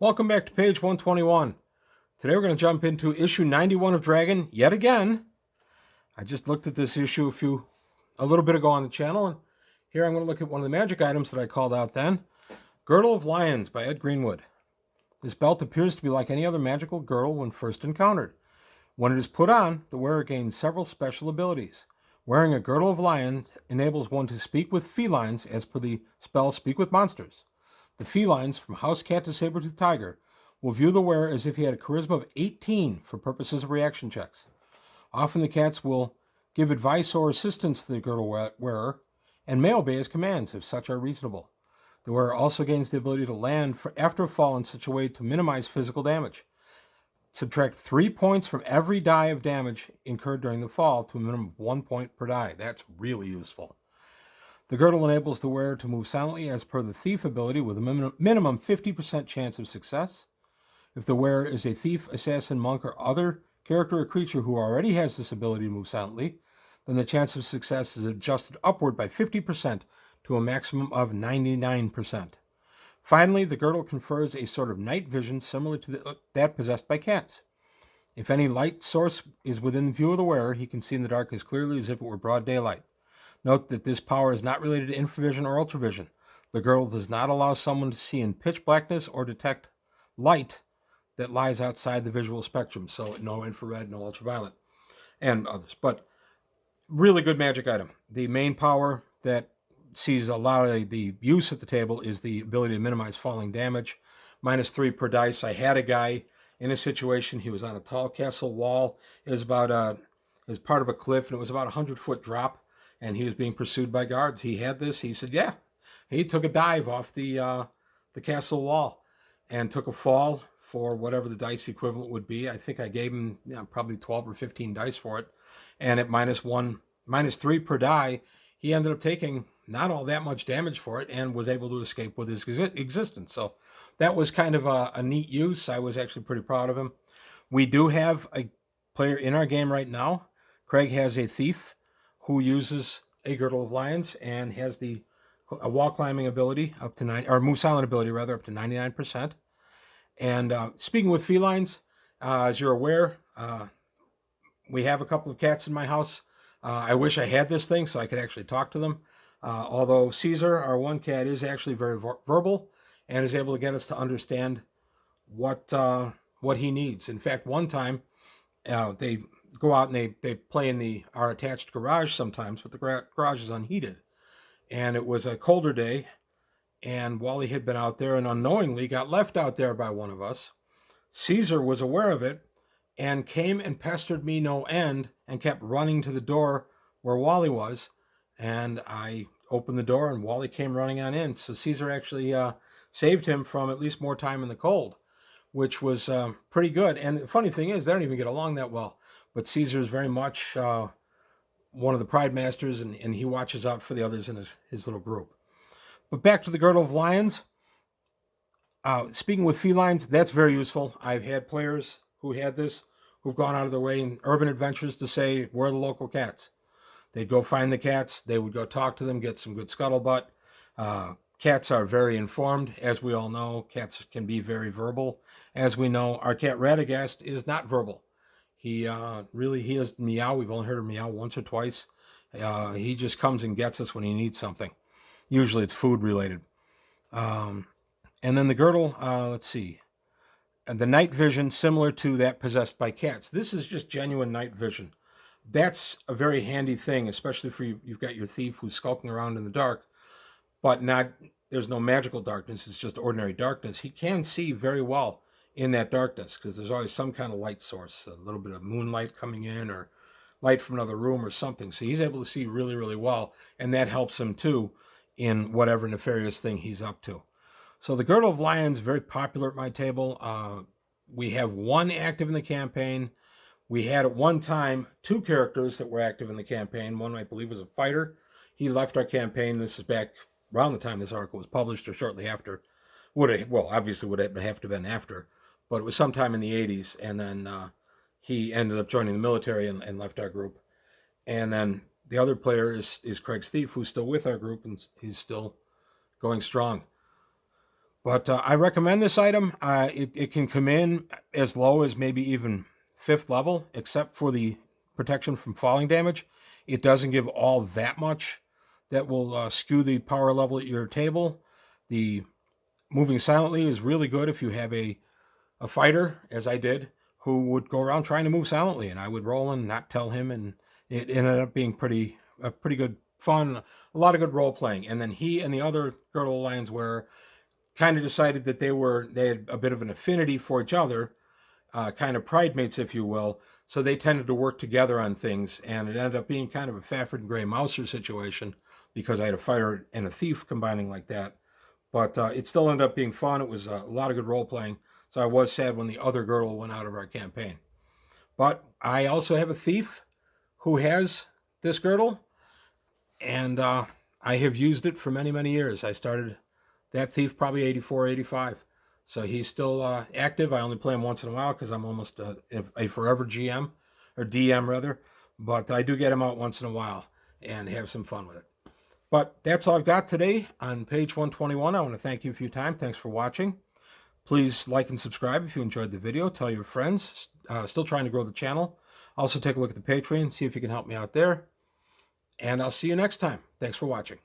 Welcome back to page 121. Today we're going to jump into issue 91 of Dragon yet again. I just looked at this issue a little bit ago on the channel, and here I'm going to look at one of the magic items that I called out then. Girdle of Lions by Ed Greenwood. This belt appears to be like any other magical girdle when first encountered. When it is put on, the wearer gains several special abilities. Wearing a Girdle of Lions enables one to speak with felines as per the spell Speak with Monsters. The felines, from house cat to saber-toothed tiger, will view the wearer as if he had a charisma of 18 for purposes of reaction checks. Often the cats will give advice or assistance to the girdle wearer and may obey his commands if such are reasonable. The wearer also gains the ability to land after a fall in such a way to minimize physical damage. Subtract 3 points from every die of damage incurred during the fall to a minimum of 1 point per die. That's really useful. The girdle enables the wearer to move silently as per the thief ability with a minimum 50% chance of success. If the wearer is a thief, assassin, monk, or other character or creature who already has this ability to move silently, then the chance of success is adjusted upward by 50% to a maximum of 99%. Finally, the girdle confers a sort of night vision similar to that possessed by cats. If any light source is within view of the wearer, he can see in the dark as clearly as if it were broad daylight. Note that this power is not related to infravision or ultravision. The girdle does not allow someone to see in pitch blackness or detect light that lies outside the visual spectrum. So no infrared, no ultraviolet, and others. But really good magic item. The main power that sees a lot of the use at the table is the ability to minimize falling damage. -3 per dice. I had a guy in a situation. He was on a tall castle wall. It was part of a cliff, and it was about a 100-foot drop. And he was being pursued by guards. He had this. He said, yeah. He took a dive off the castle wall and took a fall for whatever the dice equivalent would be. I think I gave him probably 12 or 15 dice for it. And at -3 per die, he ended up taking not all that much damage for it and was able to escape with his existence. So that was kind of a neat use. I was actually pretty proud of him. We do have a player in our game right now. Craig has a thief who uses a Girdle of Lions and has a wall climbing ability up to move silent ability rather up to 99%. And speaking with felines, as you're aware, we have a couple of cats in my house. I wish I had this thing so I could actually talk to them. Although Caesar, our one cat, is actually very verbal and is able to get us to understand what he needs. In fact, one time they go out and they play in our attached garage sometimes, but the garage is unheated. And it was a colder day, and Wally had been out there and unknowingly got left out there by one of us. Caesar was aware of it and came and pestered me no end and kept running to the door where Wally was. And I opened the door and Wally came running on in. So Caesar actually saved him from at least more time in the cold, which was pretty good. And the funny thing is, they don't even get along that well. But Caesar is very much one of the Pride Masters, and he watches out for the others in his little group. But back to the Girdle of Lions. Speaking with felines, that's very useful. I've had players who had this who've gone out of their way in urban adventures to say, where are the local cats? They'd go find the cats. They would go talk to them, get some good scuttlebutt. Cats are very informed, as we all know. Cats can be very verbal. As we know, our cat Radagast is not verbal. He is meow. We've only heard him meow once or twice. He just comes and gets us when he needs something. Usually it's food related. And then the girdle, let's see. And the night vision, similar to that possessed by cats. This is just genuine night vision. That's a very handy thing, especially for you've got your thief who's skulking around in the dark, but there's no magical darkness. It's just ordinary darkness. He can see very well in that darkness because there's always some kind of light source, a little bit of moonlight coming in or light from another room or something. So he's able to see really, really well, and that helps him too in whatever nefarious thing he's up to. So the Girdle of Lions, very popular at my table. We have one active in the campaign. We had at one time 2 characters that were active in the campaign. One, I believe, was a fighter. He left our campaign. This is back around the time this article was published or shortly after. Obviously would have to have been after, but it was sometime in the 80s. And then he ended up joining the military and left our group. And then the other player is Craig's thief, who's still with our group, and he's still going strong. But I recommend this item. It can come in as low as maybe even 5th level, except for the protection from falling damage. It doesn't give all that much that will skew the power level at your table. The moving silently is really good if you have a fighter, as I did, who would go around trying to move silently, and I would roll and not tell him, and it ended up being pretty good fun, a lot of good role playing. And then he and the other Girdle Alliance were kind of decided that they had a bit of an affinity for each other, kind of pride mates, if you will. So they tended to work together on things, and it ended up being kind of a Fafford and Gray Mouser situation because I had a fighter and a thief combining like that. But it still ended up being fun. It was a lot of good role playing. So I was sad when the other Girdle went out of our campaign. But I also have a thief who has this Girdle, and I have used it for many, many years. I started that thief probably 84, 85. So he's still active. I only play him once in a while because I'm almost a forever GM, or DM rather. But I do get him out once in a while and have some fun with it. But that's all I've got today on page 121. I want to thank you for your time. Thanks for watching. Please like and subscribe if you enjoyed the video. Tell your friends. Still trying to grow the channel. Also take a look at the Patreon, see if you can help me out there. And I'll see you next time. Thanks for watching.